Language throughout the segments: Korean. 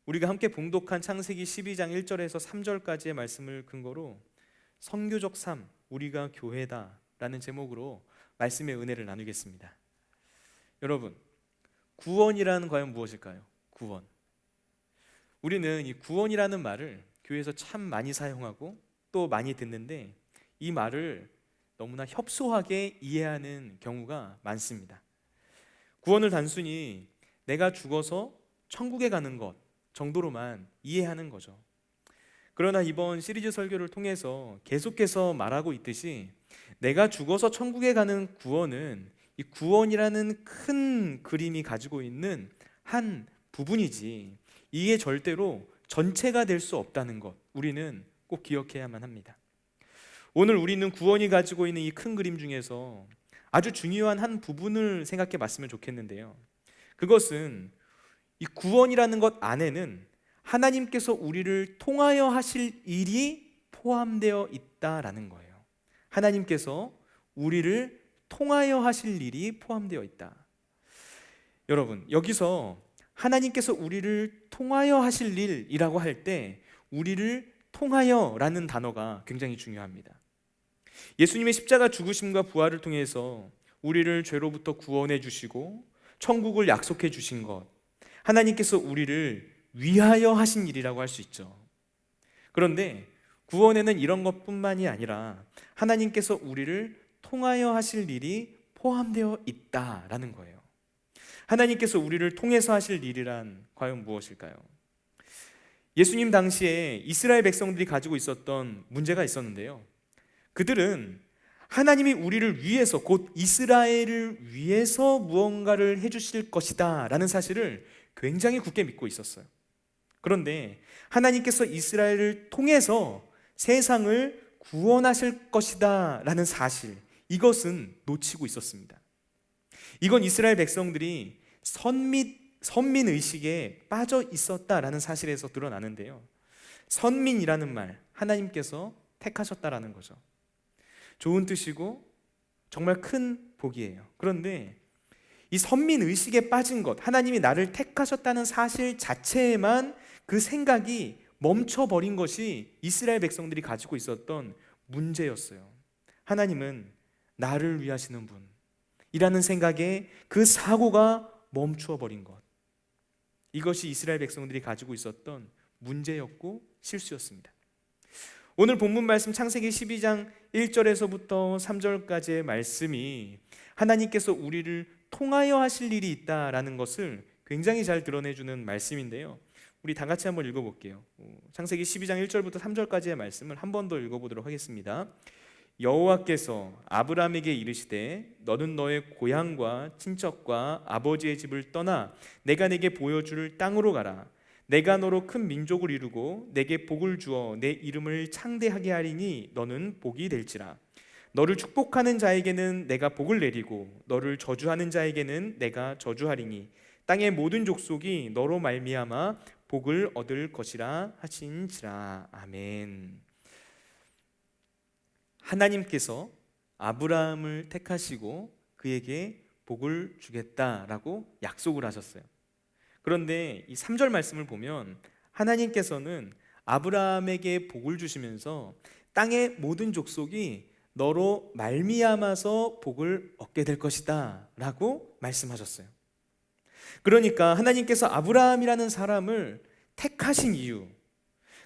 우리가 함께 봉독한 창세기 12장 1절에서 3절까지의 말씀을 근거로 선교적 삶, 우리가 교회다 라는 제목으로 말씀의 은혜를 나누겠습니다. 여러분, 구원이라는 과연 무엇일까요? 구원. 우리는 이 구원이라는 말을 교회에서 참 많이 사용하고 또 많이 듣는데 이 말을 너무나 협소하게 이해하는 경우가 많습니다. 구원을 단순히 내가 죽어서 천국에 가는 것 정도로만 이해하는 거죠. 그러나 이번 시리즈 설교를 통해서 계속해서 말하고 있듯이 내가 죽어서 천국에 가는 구원은 이 구원이라는 큰 그림이 가지고 있는 한 부분이지 이게 절대로 전체가 될 수 없다는 것, 우리는 꼭 기억해야만 합니다. 오늘 우리는 구원이 가지고 있는 이 큰 그림 중에서 아주 중요한 한 부분을 생각해 봤으면 좋겠는데요, 그것은 이 구원이라는 것 안에는 하나님께서 우리를 통하여 하실 일이 포함되어 있다라는 거예요. 하나님께서 우리를 통하여 하실 일이 포함되어 있다. 여러분, 여기서 하나님께서 우리를 통하여 하실 일이라고 할 때 우리를 통하여라는 단어가 굉장히 중요합니다. 예수님의 십자가 죽으심과 부활을 통해서 우리를 죄로부터 구원해 주시고 천국을 약속해 주신 것, 하나님께서 우리를 위하여 하신 일이라고 할 수 있죠. 그런데 구원에는 이런 것뿐만이 아니라 하나님께서 우리를 통하여 하실 일이 포함되어 있다라는 거예요. 하나님께서 우리를 통해서 하실 일이란 과연 무엇일까요? 예수님 당시에 이스라엘 백성들이 가지고 있었던 문제가 있었는데요, 그들은 하나님이 우리를 위해서, 곧 이스라엘을 위해서 무언가를 해주실 것이다 라는 사실을 굉장히 굳게 믿고 있었어요. 그런데 하나님께서 이스라엘을 통해서 세상을 구원하실 것이다 라는 사실, 이것은 놓치고 있었습니다. 이건 이스라엘 백성들이 선민의식에 빠져 있었다라는 사실에서 드러나는데요, 선민이라는 말, 하나님께서 택하셨다라는 거죠. 좋은 뜻이고 정말 큰 복이에요. 그런데 이 선민의식에 빠진 것, 하나님이 나를 택하셨다는 사실 자체에만 그 생각이 멈춰버린 것이 이스라엘 백성들이 가지고 있었던 문제였어요. 하나님은 나를 위하시는 분이라는 생각에 그 사고가 멈추어버린 것, 이것이 이스라엘 백성들이 가지고 있었던 문제였고 실수였습니다. 오늘 본문 말씀 창세기 12장 1절에서부터 3절까지의 말씀이 하나님께서 우리를 통하여 하실 일이 있다라는 것을 굉장히 잘 드러내주는 말씀인데요, 우리 다 같이 한번 읽어볼게요. 창세기 12장 1절부터 3절까지의 말씀을 한 번 더 읽어보도록 하겠습니다. 여호와께서 아브라함에게 이르시되 너는 너의 고향과 친척과 아버지의 집을 떠나 내가 내게 보여줄 땅으로 가라. 내가 너로 큰 민족을 이루고 내게 복을 주어 내 이름을 창대하게 하리니 너는 복이 될지라. 너를 축복하는 자에게는 내가 복을 내리고 너를 저주하는 자에게는 내가 저주하리니 땅의 모든 족속이 너로 말미암아 복을 얻을 것이라 하신지라. 아멘. 하나님께서 아브라함을 택하시고 그에게 복을 주겠다라고 약속을 하셨어요. 그런데 이 3절 말씀을 보면 하나님께서는 아브라함에게 복을 주시면서 땅의 모든 족속이 너로 말미암아서 복을 얻게 될 것이다 라고 말씀하셨어요. 그러니까 하나님께서 아브라함이라는 사람을 택하신 이유,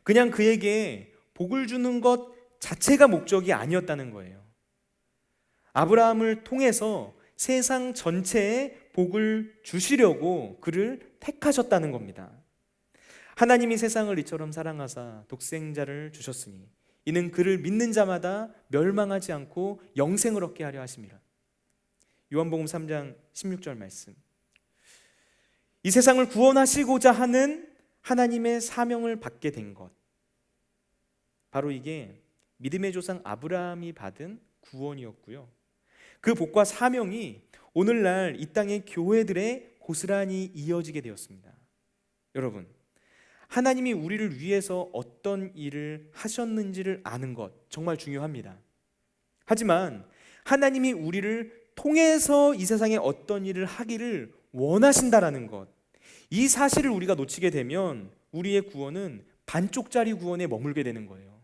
그냥 그에게 복을 주는 것 자체가 목적이 아니었다는 거예요. 아브라함을 통해서 세상 전체에 복을 주시려고 그를 택하셨다는 겁니다. 하나님이 세상을 이처럼 사랑하사 독생자를 주셨으니 이는 그를 믿는 자마다 멸망하지 않고 영생을 얻게 하려 하심이라. 요한복음 3장 16절 말씀. 이 세상을 구원하시고자 하는 하나님의 사명을 받게 된 것, 바로 이게 믿음의 조상 아브라함이 받은 구원이었고요, 그 복과 사명이 오늘날 이 땅의 교회들에 고스란히 이어지게 되었습니다. 여러분, 하나님이 우리를 위해서 어떤 일을 하셨는지를 아는 것 정말 중요합니다. 하지만 하나님이 우리를 통해서 이 세상에 어떤 일을 하기를 원하신다라는 것, 이 사실을 우리가 놓치게 되면 우리의 구원은 반쪽짜리 구원에 머물게 되는 거예요.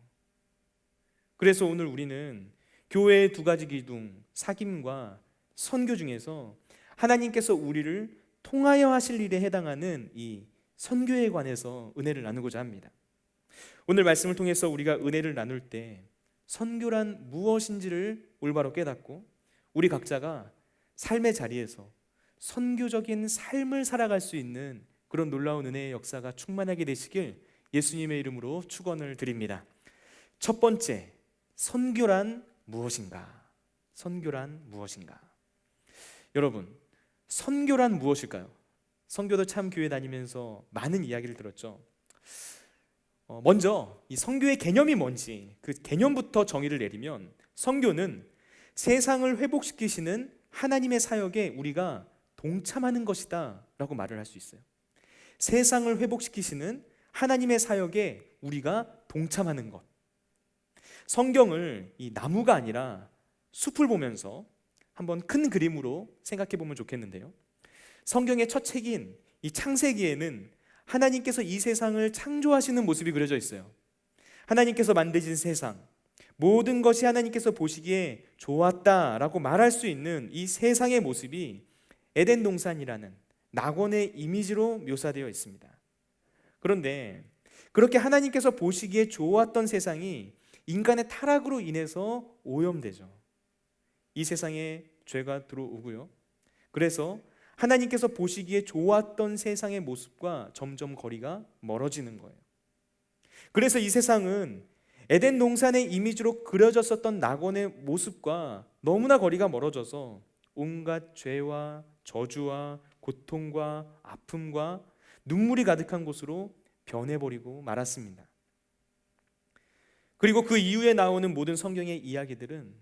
그래서 오늘 우리는 교회의 두 가지 기둥, 사귐과 선교 중에서 하나님께서 우리를 통하여 하실 일에 해당하는 이 선교에 관해서 은혜를 나누고자 합니다. 오늘 말씀을 통해서 우리가 은혜를 나눌 때 선교란 무엇인지를 올바로 깨닫고 우리 각자가 삶의 자리에서 선교적인 삶을 살아갈 수 있는 그런 놀라운 은혜의 역사가 충만하게 되시길 예수님의 이름으로 축원을 드립니다. 첫 번째, 선교란 무엇인가? 선교란 무엇인가? 여러분, 선교란 무엇일까요? 선교도 참 교회 다니면서 많은 이야기를 들었죠. 먼저 이 선교의 개념이 뭔지 그 개념부터 정의를 내리면, 선교는 세상을 회복시키시는 하나님의 사역에 우리가 동참하는 것이다 라고 말을 할 수 있어요. 세상을 회복시키시는 하나님의 사역에 우리가 동참하는 것. 성경을 이 나무가 아니라 숲을 보면서 한번 큰 그림으로 생각해 보면 좋겠는데요, 성경의 첫 책인 이 창세기에는 하나님께서 이 세상을 창조하시는 모습이 그려져 있어요. 하나님께서 만드신 세상, 모든 것이 하나님께서 보시기에 좋았다라고 말할 수 있는 이 세상의 모습이 에덴 동산이라는 낙원의 이미지로 묘사되어 있습니다. 그런데 그렇게 하나님께서 보시기에 좋았던 세상이 인간의 타락으로 인해서 오염되죠. 이 세상에 죄가 들어오고요, 그래서 하나님께서 보시기에 좋았던 세상의 모습과 점점 거리가 멀어지는 거예요. 그래서 이 세상은 에덴 동산의 이미지로 그려졌었던 낙원의 모습과 너무나 거리가 멀어져서 온갖 죄와 저주와 고통과 아픔과 눈물이 가득한 곳으로 변해버리고 말았습니다. 그리고 그 이후에 나오는 모든 성경의 이야기들은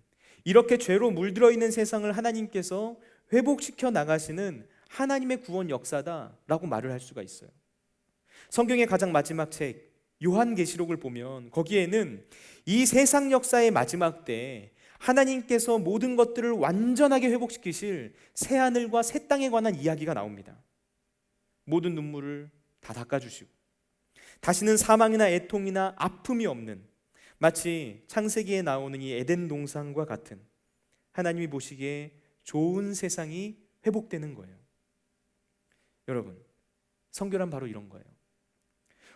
이렇게 죄로 물들어 있는 세상을 하나님께서 회복시켜 나가시는 하나님의 구원 역사다라고 말을 할 수가 있어요. 성경의 가장 마지막 책 요한계시록을 보면 거기에는 이 세상 역사의 마지막 때 하나님께서 모든 것들을 완전하게 회복시키실 새 하늘과 새 땅에 관한 이야기가 나옵니다. 모든 눈물을 다 닦아주시고 다시는 사망이나 애통이나 아픔이 없는, 마치 창세기에 나오는 이 에덴 동산과 같은 하나님이 보시기에 좋은 세상이 회복되는 거예요. 여러분, 선교란 바로 이런 거예요.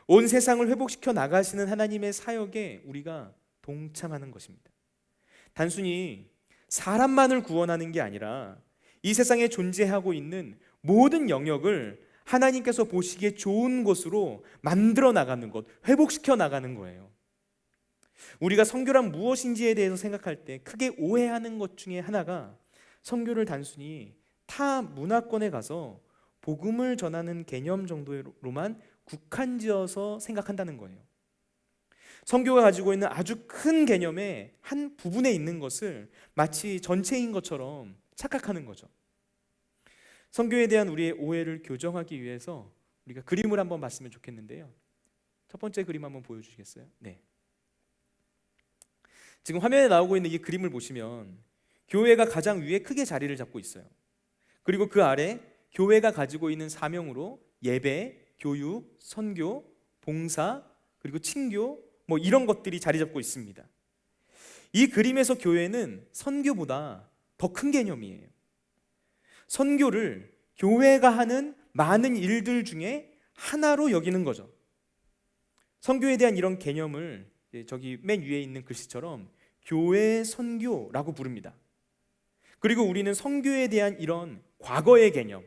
온 세상을 회복시켜 나가시는 하나님의 사역에 우리가 동참하는 것입니다. 단순히 사람만을 구원하는 게 아니라 이 세상에 존재하고 있는 모든 영역을 하나님께서 보시기에 좋은 곳으로 만들어 나가는 것, 회복시켜 나가는 거예요. 우리가 선교란 무엇인지에 대해서 생각할 때 크게 오해하는 것 중에 하나가 선교를 단순히 타 문화권에 가서 복음을 전하는 개념 정도로만 국한지어서 생각한다는 거예요. 선교가 가지고 있는 아주 큰 개념의 한 부분에 있는 것을 마치 전체인 것처럼 착각하는 거죠. 선교에 대한 우리의 오해를 교정하기 위해서 우리가 그림을 한번 봤으면 좋겠는데요, 첫 번째 그림 한번 보여주시겠어요? 네. 지금 화면에 나오고 있는 이 그림을 보시면 교회가 가장 위에 크게 자리를 잡고 있어요. 그리고 그 아래 교회가 가지고 있는 사명으로 예배, 교육, 선교, 봉사, 그리고 친교, 이런 것들이 자리 잡고 있습니다. 이 그림에서 교회는 선교보다 더 큰 개념이에요. 선교를 교회가 하는 많은 일들 중에 하나로 여기는 거죠. 선교에 대한 이런 개념을 저기 맨 위에 있는 글씨처럼 교회 선교라고 부릅니다. 그리고 우리는 선교에 대한 이런 과거의 개념,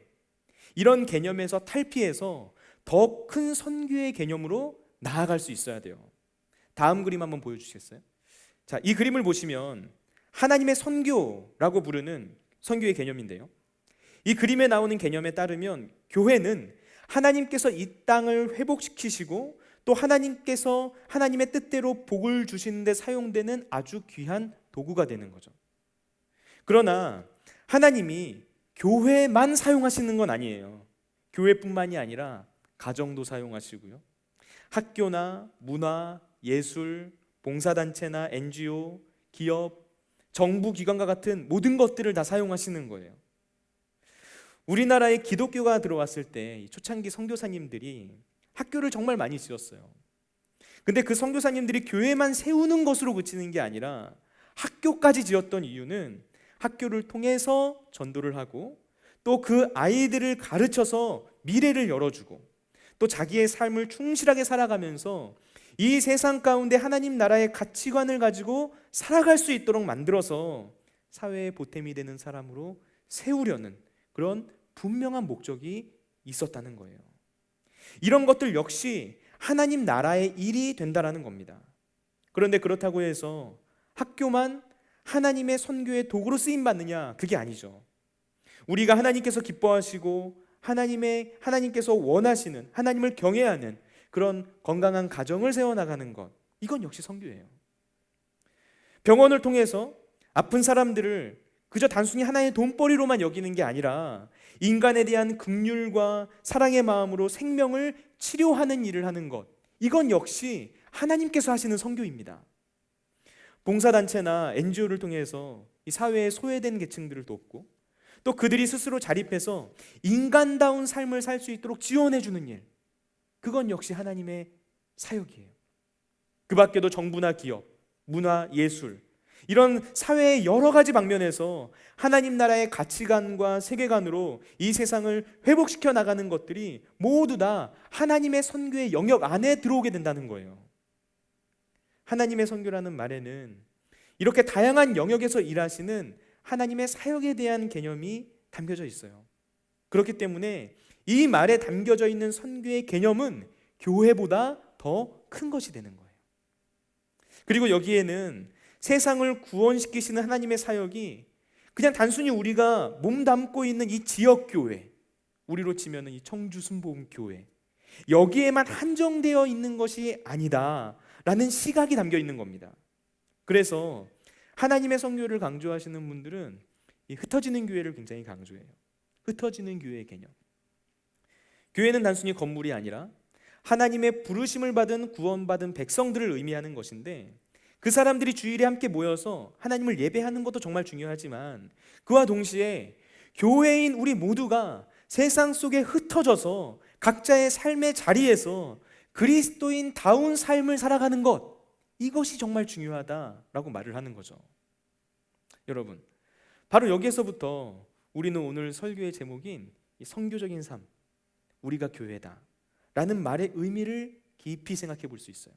이런 개념에서 탈피해서 더 큰 선교의 개념으로 나아갈 수 있어야 돼요. 다음 그림 한번 보여주시겠어요? 자, 이 그림을 보시면 하나님의 선교라고 부르는 선교의 개념인데요, 이 그림에 나오는 개념에 따르면 교회는 하나님께서 이 땅을 회복시키시고 또 하나님께서 하나님의 뜻대로 복을 주시는 데 사용되는 아주 귀한 도구가 되는 거죠. 그러나 하나님이 교회만 사용하시는 건 아니에요. 교회뿐만이 아니라 가정도 사용하시고요, 학교나 문화, 예술, 봉사단체나 NGO, 기업, 정부기관과 같은 모든 것들을 다 사용하시는 거예요. 우리나라에 기독교가 들어왔을 때 초창기 선교사님들이 학교를 정말 많이 지었어요. 근데 그 선교사님들이 교회만 세우는 것으로 그치는 게 아니라 학교까지 지었던 이유는 학교를 통해서 전도를 하고 또 그 아이들을 가르쳐서 미래를 열어주고 또 자기의 삶을 충실하게 살아가면서 이 세상 가운데 하나님 나라의 가치관을 가지고 살아갈 수 있도록 만들어서 사회의 보탬이 되는 사람으로 세우려는 그런 분명한 목적이 있었다는 거예요. 이런 것들 역시 하나님 나라의 일이 된다라는 겁니다. 그런데 그렇다고 해서 학교만 하나님의 선교의 도구로 쓰임 받느냐? 그게 아니죠. 우리가 하나님께서 기뻐하시고 하나님께서 원하시는, 하나님을 경외하는 그런 건강한 가정을 세워나가는 것, 이건 역시 선교예요. 병원을 통해서 아픈 사람들을 그저 단순히 하나의 돈벌이로만 여기는 게 아니라 인간에 대한 긍휼과 사랑의 마음으로 생명을 치료하는 일을 하는 것, 이건 역시 하나님께서 하시는 선교입니다. 봉사단체나 NGO를 통해서 이 사회의 소외된 계층들을 돕고 또 그들이 스스로 자립해서 인간다운 삶을 살 수 있도록 지원해주는 일, 그건 역시 하나님의 사역이에요. 그 밖에도 정부나 기업, 문화, 예술, 이런 사회의 여러 가지 방면에서 하나님 나라의 가치관과 세계관으로 이 세상을 회복시켜 나가는 것들이 모두 다 하나님의 선교의 영역 안에 들어오게 된다는 거예요. 하나님의 선교라는 말에는 이렇게 다양한 영역에서 일하시는 하나님의 사역에 대한 개념이 담겨져 있어요. 그렇기 때문에 이 말에 담겨져 있는 선교의 개념은 교회보다 더 큰 것이 되는 거예요. 그리고 여기에는 세상을 구원시키시는 하나님의 사역이 그냥 단순히 우리가 몸담고 있는 이 지역교회, 우리로 치면 이 청주순복음교회, 여기에만 한정되어 있는 것이 아니다 라는 시각이 담겨 있는 겁니다. 그래서 하나님의 선교를 강조하시는 분들은 이 흩어지는 교회를 굉장히 강조해요. 흩어지는 교회의 개념. 교회는 단순히 건물이 아니라 하나님의 부르심을 받은 구원받은 백성들을 의미하는 것인데, 그 사람들이 주일에 함께 모여서 하나님을 예배하는 것도 정말 중요하지만 그와 동시에 교회인 우리 모두가 세상 속에 흩어져서 각자의 삶의 자리에서 그리스도인다운 삶을 살아가는 것, 이것이 정말 중요하다라고 말을 하는 거죠. 여러분, 바로 여기에서부터 우리는 오늘 설교의 제목인 이 선교적인 삶, 우리가 교회다 라는 말의 의미를 깊이 생각해 볼 수 있어요.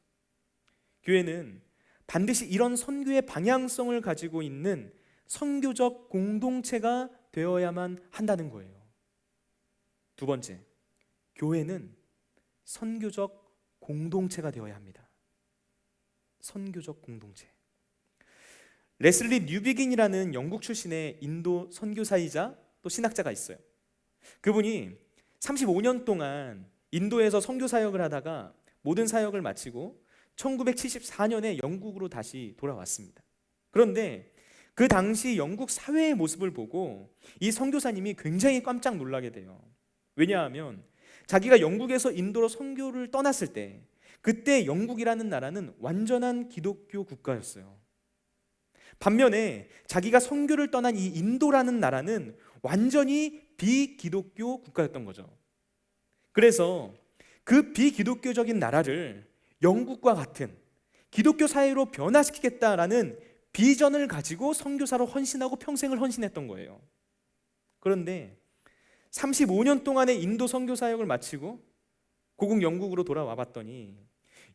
교회는 반드시 이런 선교의 방향성을 가지고 있는 선교적 공동체가 되어야만 한다는 거예요. 두 번째, 교회는 선교적 공동체가 되어야 합니다. 선교적 공동체. 레슬리 뉴비긴이라는 영국 출신의 인도 선교사이자 또 신학자가 있어요. 그분이 35년 동안 인도에서 선교 사역을 하다가 모든 사역을 마치고 1974년에 영국으로 다시 돌아왔습니다. 그런데 그 당시 영국 사회의 모습을 보고 이 선교사님이 굉장히 깜짝 놀라게 돼요. 왜냐하면 자기가 영국에서 인도로 선교를 떠났을 때 그때 영국이라는 나라는 완전한 기독교 국가였어요. 반면에 자기가 선교를 떠난 이 인도라는 나라는 완전히 비기독교 국가였던 거죠. 그래서 그 비기독교적인 나라를 영국과 같은 기독교 사회로 변화시키겠다라는 비전을 가지고 선교사로 헌신하고 평생을 헌신했던 거예요. 그런데 35년 동안의 인도 선교 사역을 마치고 고국 영국으로 돌아와 봤더니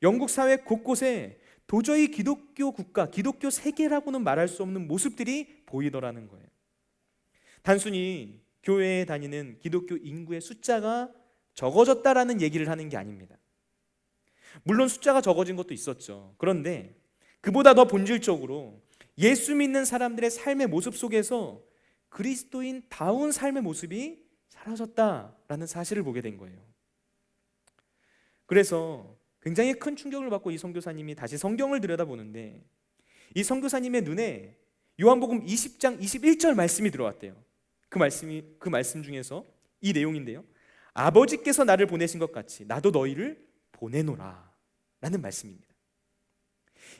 영국 사회 곳곳에 도저히 기독교 국가, 기독교 세계라고는 말할 수 없는 모습들이 보이더라는 거예요. 단순히 교회에 다니는 기독교 인구의 숫자가 적어졌다라는 얘기를 하는 게 아닙니다. 물론 숫자가 적어진 것도 있었죠. 그런데 그보다 더 본질적으로 예수 믿는 사람들의 삶의 모습 속에서 그리스도인다운 삶의 모습이 사라졌다라는 사실을 보게 된 거예요. 그래서 굉장히 큰 충격을 받고 이 선교사님이 다시 성경을 들여다보는데 이 선교사님의 눈에 요한복음 20장 21절 말씀이 들어왔대요. 그 말씀 중에서 이 내용인데요. 아버지께서 나를 보내신 것 같이 나도 너희를 보내노라 라는 말씀입니다.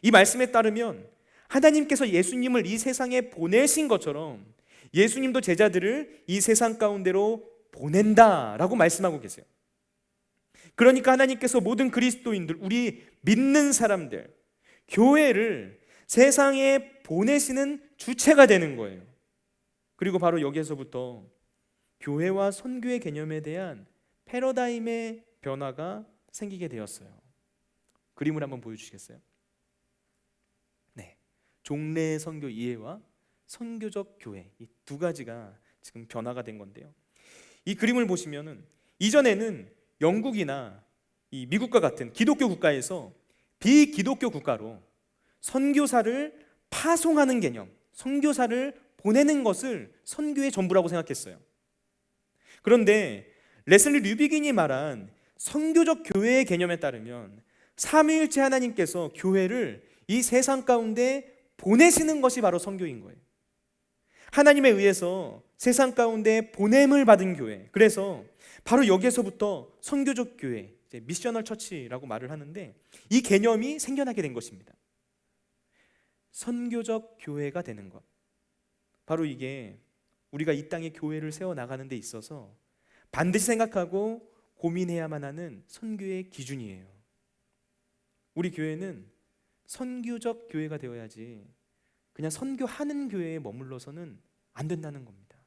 이 말씀에 따르면 하나님께서 예수님을 이 세상에 보내신 것처럼 예수님도 제자들을 이 세상 가운데로 보낸다라고 말씀하고 계세요. 그러니까 하나님께서 모든 그리스도인들, 우리 믿는 사람들, 교회를 세상에 보내시는 주체가 되는 거예요. 그리고 바로 여기에서부터 교회와 선교의 개념에 대한 패러다임의 변화가 생기게 되었어요. 그림을 한번 보여주시겠어요? 네, 종래 선교 이해와 선교적 교회, 이 두 가지가 지금 변화가 된 건데요. 이 그림을 보시면은 이전에는 영국이나 이 미국과 같은 기독교 국가에서 비기독교 국가로 선교사를 파송하는 개념, 선교사를 보내는 것을 선교의 전부라고 생각했어요. 그런데 레슬리 류비긴이 말한 선교적 교회의 개념에 따르면 삼위일체 하나님께서 교회를 이 세상 가운데 보내시는 것이 바로 선교인 거예요. 하나님에 의해서 세상 가운데 보냄을 받은 교회, 그래서 바로 여기에서부터 선교적 교회, 미셔널 처치라고 말을 하는데 이 개념이 생겨나게 된 것입니다. 선교적 교회가 되는 것, 바로 이게 우리가 이 땅에 교회를 세워나가는 데 있어서 반드시 생각하고 고민해야만 하는 선교의 기준이에요. 우리 교회는 선교적 교회가 되어야지 그냥 선교하는 교회에 머물러서는 안 된다는 겁니다.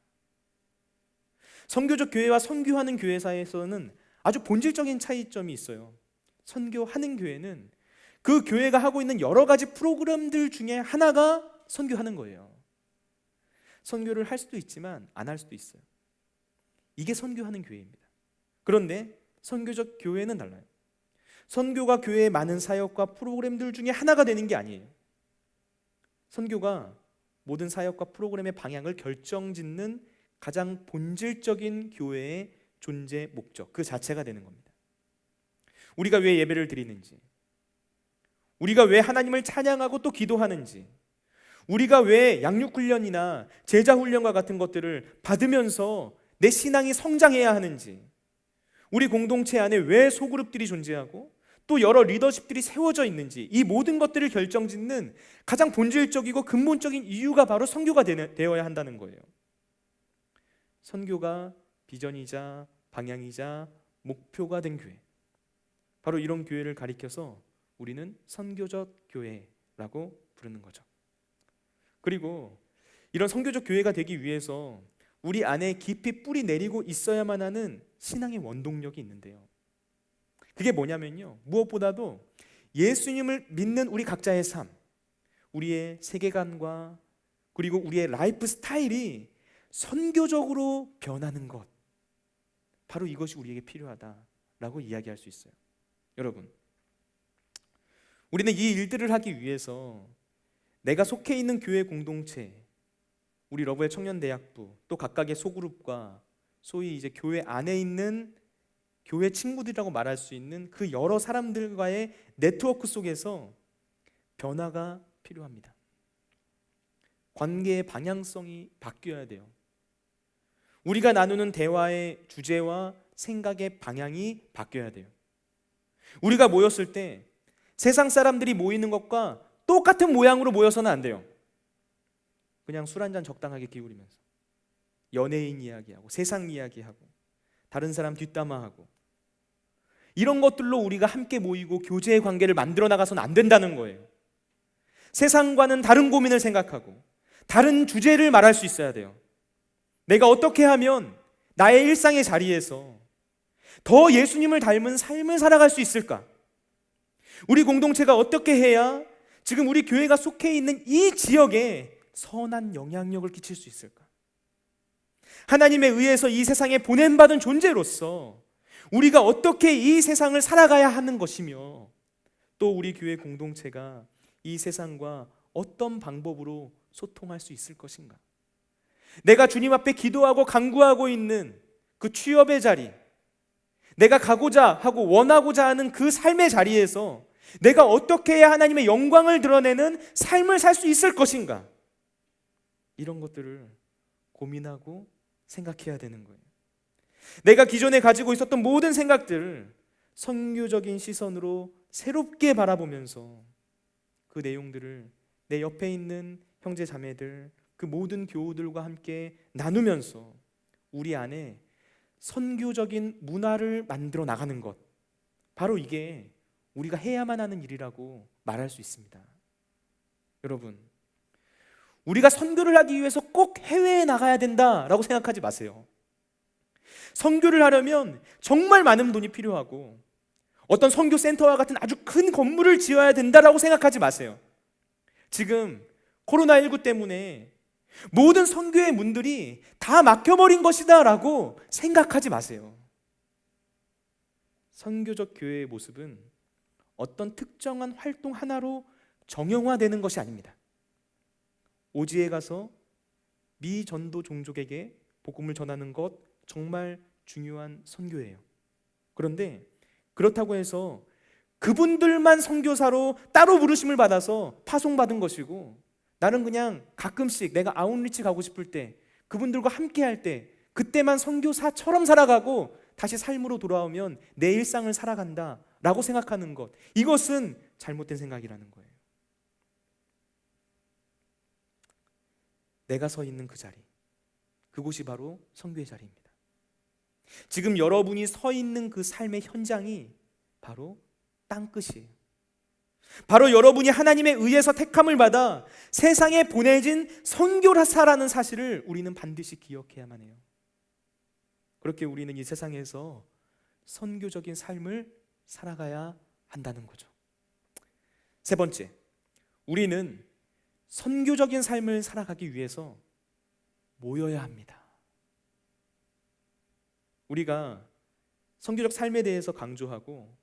선교적 교회와 선교하는 교회 사이에서는 아주 본질적인 차이점이 있어요. 선교하는 교회는 그 교회가 하고 있는 여러 가지 프로그램들 중에 하나가 선교하는 거예요. 선교를 할 수도 있지만 안 할 수도 있어요. 이게 선교하는 교회입니다. 그런데 선교적 교회는 달라요. 선교가 교회의 많은 사역과 프로그램들 중에 하나가 되는 게 아니에요. 선교가 모든 사역과 프로그램의 방향을 결정짓는 가장 본질적인 교회의 존재 목적, 그 자체가 되는 겁니다. 우리가 왜 예배를 드리는지, 우리가 왜 하나님을 찬양하고 또 기도하는지, 우리가 왜 양육훈련이나 제자훈련과 같은 것들을 받으면서 내 신앙이 성장해야 하는지, 우리 공동체 안에 왜 소그룹들이 존재하고 또 여러 리더십들이 세워져 있는지, 이 모든 것들을 결정짓는 가장 본질적이고 근본적인 이유가 바로 선교가 되어야 한다는 거예요. 선교가 비전이자 방향이자 목표가 된 교회, 바로 이런 교회를 가리켜서 우리는 선교적 교회라고 부르는 거죠. 그리고 이런 선교적 교회가 되기 위해서 우리 안에 깊이 뿌리 내리고 있어야만 하는 신앙의 원동력이 있는데요. 그게 뭐냐면요, 무엇보다도 예수님을 믿는 우리 각자의 삶, 우리의 세계관과 그리고 우리의 라이프 스타일이 선교적으로 변하는 것, 바로 이것이 우리에게 필요하다라고 이야기할 수 있어요. 여러분, 우리는 이 일들을 하기 위해서 내가 속해 있는 교회 공동체, 우리 러브의 청년대학부, 또 각각의 소그룹과 소위 이제 교회 안에 있는 교회 친구들이라고 말할 수 있는 그 여러 사람들과의 네트워크 속에서 변화가 필요합니다. 관계의 방향성이 바뀌어야 돼요. 우리가 나누는 대화의 주제와 생각의 방향이 바뀌어야 돼요. 우리가 모였을 때 세상 사람들이 모이는 것과 똑같은 모양으로 모여서는 안 돼요. 그냥 술 한잔 적당하게 기울이면서 연예인 이야기하고 세상 이야기하고 다른 사람 뒷담화하고 이런 것들로 우리가 함께 모이고 교제의 관계를 만들어 나가서는 안 된다는 거예요. 세상과는 다른 고민을 생각하고 다른 주제를 말할 수 있어야 돼요. 내가 어떻게 하면 나의 일상의 자리에서 더 예수님을 닮은 삶을 살아갈 수 있을까? 우리 공동체가 어떻게 해야 지금 우리 교회가 속해 있는 이 지역에 선한 영향력을 끼칠 수 있을까? 하나님에 의해서 이 세상에 보냄받은 존재로서 우리가 어떻게 이 세상을 살아가야 하는 것이며, 또 우리 교회 공동체가 이 세상과 어떤 방법으로 소통할 수 있을 것인가? 내가 주님 앞에 기도하고 간구하고 있는 그 취업의 자리, 내가 가고자 하고 원하고자 하는 그 삶의 자리에서 내가 어떻게 해야 하나님의 영광을 드러내는 삶을 살 수 있을 것인가? 이런 것들을 고민하고 생각해야 되는 거예요. 내가 기존에 가지고 있었던 모든 생각들을 선교적인 시선으로 새롭게 바라보면서 그 내용들을 내 옆에 있는 형제 자매들, 그 모든 교우들과 함께 나누면서 우리 안에 선교적인 문화를 만들어 나가는 것, 바로 이게 우리가 해야만 하는 일이라고 말할 수 있습니다. 여러분, 우리가 선교를 하기 위해서 꼭 해외에 나가야 된다라고 생각하지 마세요. 선교를 하려면 정말 많은 돈이 필요하고 어떤 선교센터와 같은 아주 큰 건물을 지어야 된다라고 생각하지 마세요. 지금 코로나19 때문에 모든 선교의 문들이 다 막혀버린 것이다 라고 생각하지 마세요. 선교적 교회의 모습은 어떤 특정한 활동 하나로 정형화되는 것이 아닙니다. 오지에 가서 미전도 종족에게 복음을 전하는 것 정말 중요한 선교예요. 그런데 그렇다고 해서 그분들만 선교사로 따로 부르심을 받아서 파송받은 것이고, 나는 그냥 가끔씩 내가 아웃리치 가고 싶을 때 그분들과 함께 할 때 그때만 선교사처럼 살아가고 다시 삶으로 돌아오면 내 일상을 살아간다 라고 생각하는 것, 이것은 잘못된 생각이라는 거예요. 내가 서 있는 그 자리, 그곳이 바로 선교의 자리입니다. 지금 여러분이 서 있는 그 삶의 현장이 바로 땅끝이에요. 바로 여러분이 하나님에 의해서 택함을 받아 세상에 보내진 선교사라는 사실을 우리는 반드시 기억해야만 해요. 그렇게 우리는 이 세상에서 선교적인 삶을 살아가야 한다는 거죠. 세 번째, 우리는 선교적인 삶을 살아가기 위해서 모여야 합니다. 우리가 선교적 삶에 대해서 강조하고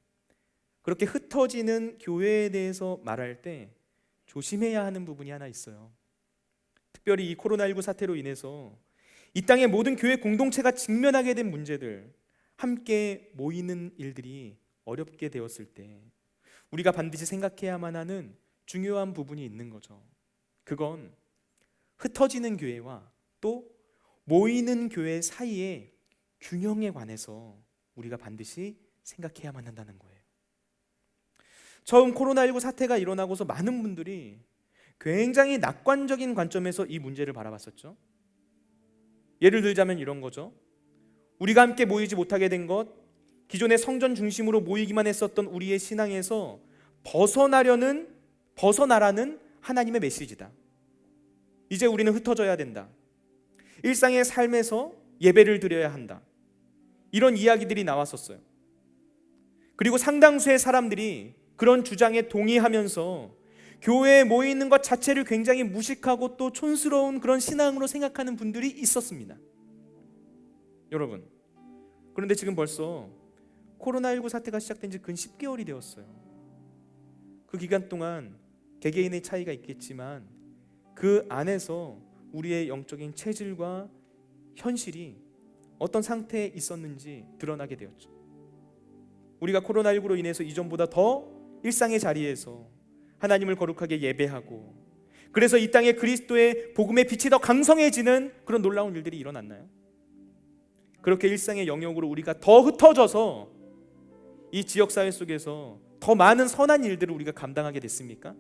그렇게 흩어지는 교회에 대해서 말할 때 조심해야 하는 부분이 하나 있어요. 특별히 이 코로나19 사태로 인해서 이 땅의 모든 교회 공동체가 직면하게 된 문제들, 함께 모이는 일들이 어렵게 되었을 때 우리가 반드시 생각해야만 하는 중요한 부분이 있는 거죠. 그건 흩어지는 교회와 또 모이는 교회 사이의 균형에 관해서 우리가 반드시 생각해야만 한다는 거예요. 처음 코로나19 사태가 일어나고서 많은 분들이 굉장히 낙관적인 관점에서 이 문제를 바라봤었죠. 예를 들자면 이런 거죠. 우리가 함께 모이지 못하게 된 것, 기존의 성전 중심으로 모이기만 했었던 우리의 신앙에서 벗어나라는 하나님의 메시지다. 이제 우리는 흩어져야 된다. 일상의 삶에서 예배를 드려야 한다. 이런 이야기들이 나왔었어요. 그리고 상당수의 사람들이 그런 주장에 동의하면서 교회에 모이는 것 자체를 굉장히 무식하고 또 촌스러운 그런 신앙으로 생각하는 분들이 있었습니다. 여러분, 그런데 지금 벌써 코로나19 사태가 시작된 지 근 10개월이 되었어요. 그 기간 동안 개개인의 차이가 있겠지만 그 안에서 우리의 영적인 체질과 현실이 어떤 상태에 있었는지 드러나게 되었죠. 우리가 코로나19로 인해서 이전보다 더 일상의 자리에서 하나님을 거룩하게 예배하고, 그래서 이 땅에 그리스도의 복음의 빛이 더 강성해지는 그런 놀라운 일들이 일어났나요? 그렇게 일상의 영역으로 우리가 더 흩어져서 이 지역사회 속에서 더 많은 선한 일들을 우리가 감당하게 됐습니까?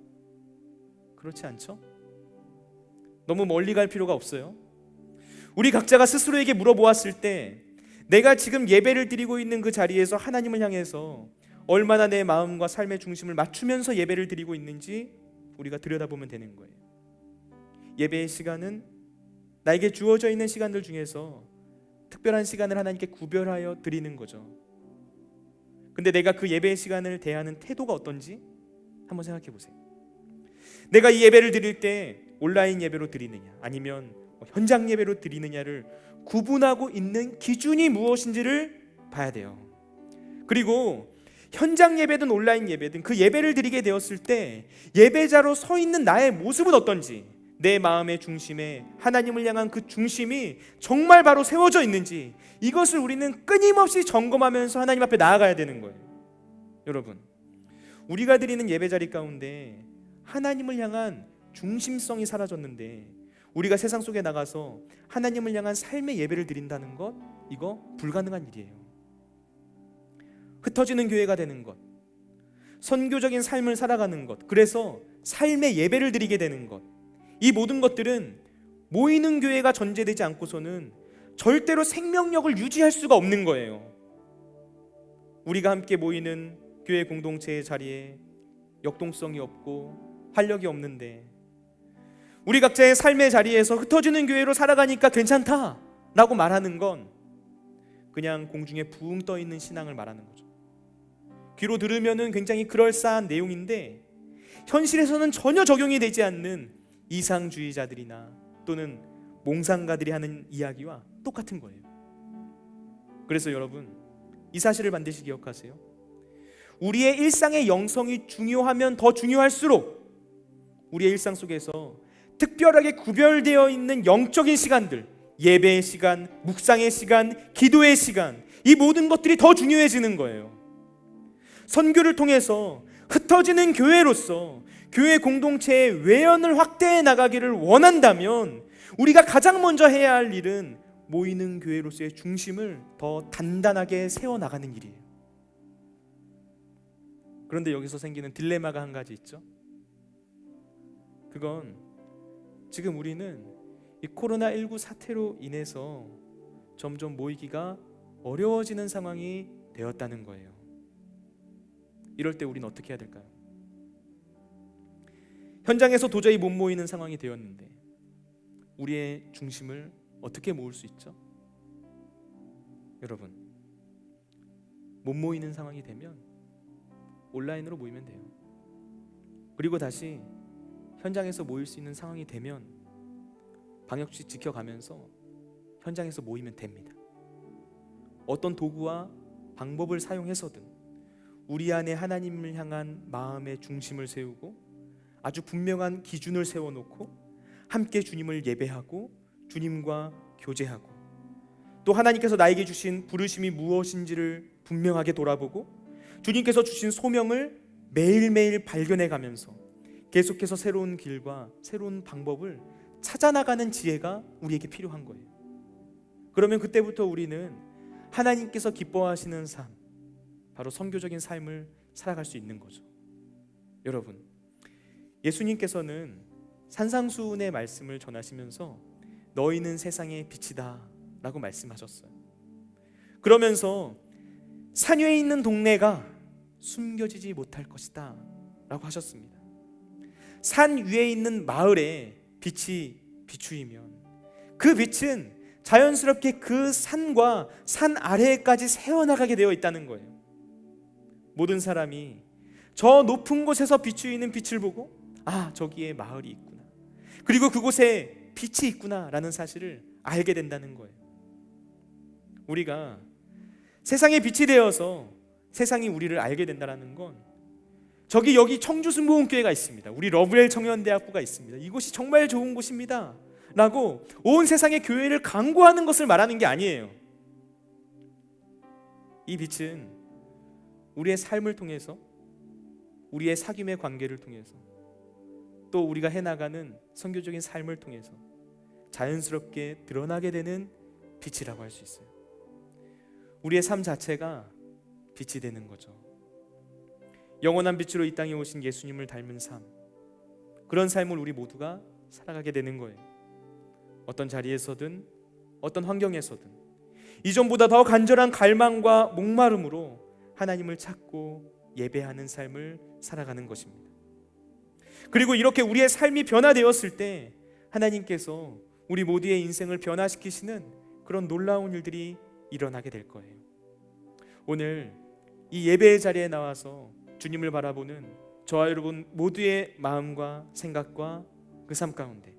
그렇지 않죠? 너무 멀리 갈 필요가 없어요. 우리 각자가 스스로에게 물어보았을 때 내가 지금 예배를 드리고 있는 그 자리에서 하나님을 향해서 얼마나 내 마음과 삶의 중심을 맞추면서 예배를 드리고 있는지 우리가 들여다보면 되는 거예요. 예배의 시간은 나에게 주어져 있는 시간들 중에서 특별한 시간을 하나님께 구별하여 드리는 거죠. 근데 내가 그 예배의 시간을 대하는 태도가 어떤지 한번 생각해 보세요. 내가 이 예배를 드릴 때 온라인 예배로 드리느냐 아니면 현장 예배로 드리느냐를 구분하고 있는 기준이 무엇인지를 봐야 돼요. 그리고 현장 예배든 온라인 예배든 그 예배를 드리게 되었을 때 예배자로 서 있는 나의 모습은 어떤지, 내 마음의 중심에 하나님을 향한 그 중심이 정말 바로 세워져 있는지, 이것을 우리는 끊임없이 점검하면서 하나님 앞에 나아가야 되는 거예요. 여러분, 우리가 드리는 예배 자리 가운데 하나님을 향한 중심성이 사라졌는데 우리가 세상 속에 나가서 하나님을 향한 삶의 예배를 드린다는 것, 이거 불가능한 일이에요. 흩어지는 교회가 되는 것, 선교적인 삶을 살아가는 것, 그래서 삶의 예배를 드리게 되는 것, 이 모든 것들은 모이는 교회가 전제되지 않고서는 절대로 생명력을 유지할 수가 없는 거예요. 우리가 함께 모이는 교회 공동체의 자리에 역동성이 없고 활력이 없는데, 우리 각자의 삶의 자리에서 흩어지는 교회로 살아가니까 괜찮다라고 말하는 건 그냥 공중에 붕 떠 있는 신앙을 말하는 거죠. 귀로 들으면은 굉장히 그럴싸한 내용인데 현실에서는 전혀 적용이 되지 않는 이상주의자들이나 또는 몽상가들이 하는 이야기와 똑같은 거예요. 그래서 여러분, 이 사실을 반드시 기억하세요. 우리의 일상의 영성이 중요하면 더 중요할수록 우리의 일상 속에서 특별하게 구별되어 있는 영적인 시간들, 예배의 시간, 묵상의 시간, 기도의 시간, 이 모든 것들이 더 중요해지는 거예요. 선교를 통해서 흩어지는 교회로서 교회 공동체의 외연을 확대해 나가기를 원한다면 우리가 가장 먼저 해야 할 일은 모이는 교회로서의 중심을 더 단단하게 세워나가는 일이에요. 그런데 여기서 생기는 딜레마가 한 가지 있죠. 그건 지금 우리는 이 코로나19 사태로 인해서 점점 모이기가 어려워지는 상황이 되었다는 거예요. 이럴 때 우리는 어떻게 해야 될까요? 현장에서 도저히 못 모이는 상황이 되었는데 우리의 중심을 어떻게 모을 수 있죠? 여러분, 못 모이는 상황이 되면 온라인으로 모이면 돼요. 그리고 다시 현장에서 모일 수 있는 상황이 되면 방역수칙 지켜가면서 현장에서 모이면 됩니다. 어떤 도구와 방법을 사용해서든 우리 안에 하나님을 향한 마음의 중심을 세우고 아주 분명한 기준을 세워놓고 함께 주님을 예배하고 주님과 교제하고 또 하나님께서 나에게 주신 부르심이 무엇인지를 분명하게 돌아보고 주님께서 주신 소명을 매일매일 발견해가면서 계속해서 새로운 길과 새로운 방법을 찾아나가는 지혜가 우리에게 필요한 거예요. 그러면 그때부터 우리는 하나님께서 기뻐하시는 삶, 바로 선교적인 삶을 살아갈 수 있는 거죠. 여러분, 예수님께서는 산상수훈의 말씀을 전하시면서 너희는 세상의 빛이다 라고 말씀하셨어요. 그러면서 산 위에 있는 동네가 숨겨지지 못할 것이다 라고 하셨습니다. 산 위에 있는 마을에 빛이 비추이면 그 빛은 자연스럽게 그 산과 산 아래에까지 새어나가게 되어 있다는 거예요. 모든 사람이 저 높은 곳에서 비추이는 빛을 보고 아, 저기에 마을이 있구나, 그리고 그곳에 빛이 있구나 라는 사실을 알게 된다는 거예요. 우리가 세상의 빛이 되어서 세상이 우리를 알게 된다는 건 여기 청주순복음교회가 있습니다, 우리 러브렐 청년대학부가 있습니다, 이곳이 정말 좋은 곳입니다 라고 온 세상의 교회를 강구하는 것을 말하는 게 아니에요. 이 빛은 우리의 삶을 통해서, 우리의 사귐의 관계를 통해서, 또 우리가 해나가는 선교적인 삶을 통해서 자연스럽게 드러나게 되는 빛이라고 할 수 있어요. 우리의 삶 자체가 빛이 되는 거죠. 영원한 빛으로 이 땅에 오신 예수님을 닮은 삶, 그런 삶을 우리 모두가 살아가게 되는 거예요. 어떤 자리에서든 어떤 환경에서든 이전보다 더 간절한 갈망과 목마름으로 하나님을 찾고 예배하는 삶을 살아가는 것입니다. 그리고 이렇게 우리의 삶이 변화되었을 때 하나님께서 우리 모두의 인생을 변화시키시는 그런 놀라운 일들이 일어나게 될 거예요. 오늘 이 예배의 자리에 나와서 주님을 바라보는 저와 여러분 모두의 마음과 생각과 그 삶 가운데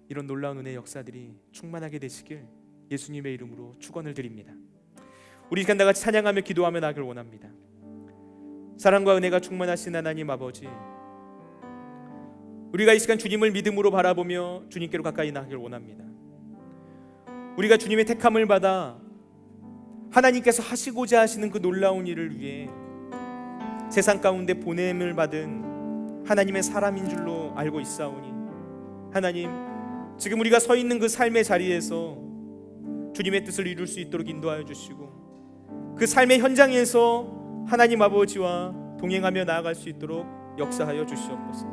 이런 놀라운 은혜의 역사들이 충만하게 되시길 예수님의 이름으로 축원을 드립니다. 우리 시간 다 같이 찬양하며 기도하며 나가길 원합니다. 사랑과 은혜가 충만하신 하나님 아버지, 우리가 이 시간 주님을 믿음으로 바라보며 주님께로 가까이 나가길 원합니다. 우리가 주님의 택함을 받아 하나님께서 하시고자 하시는 그 놀라운 일을 위해 세상 가운데 보냄을 받은 하나님의 사람인 줄로 알고 있사오니, 하나님, 지금 우리가 서 있는 그 삶의 자리에서 주님의 뜻을 이룰 수 있도록 인도하여 주시고 그 삶의 현장에서 하나님 아버지와 동행하며 나아갈 수 있도록 역사하여 주시옵소서.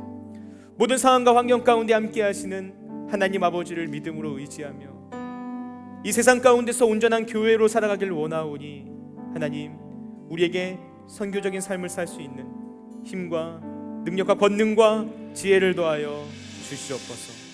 모든 상황과 환경 가운데 함께 하시는 하나님 아버지를 믿음으로 의지하며 이 세상 가운데서 온전한 교회로 살아가길 원하오니 하나님, 우리에게 선교적인 삶을 살 수 있는 힘과 능력과 권능과 지혜를 더하여 주시옵소서.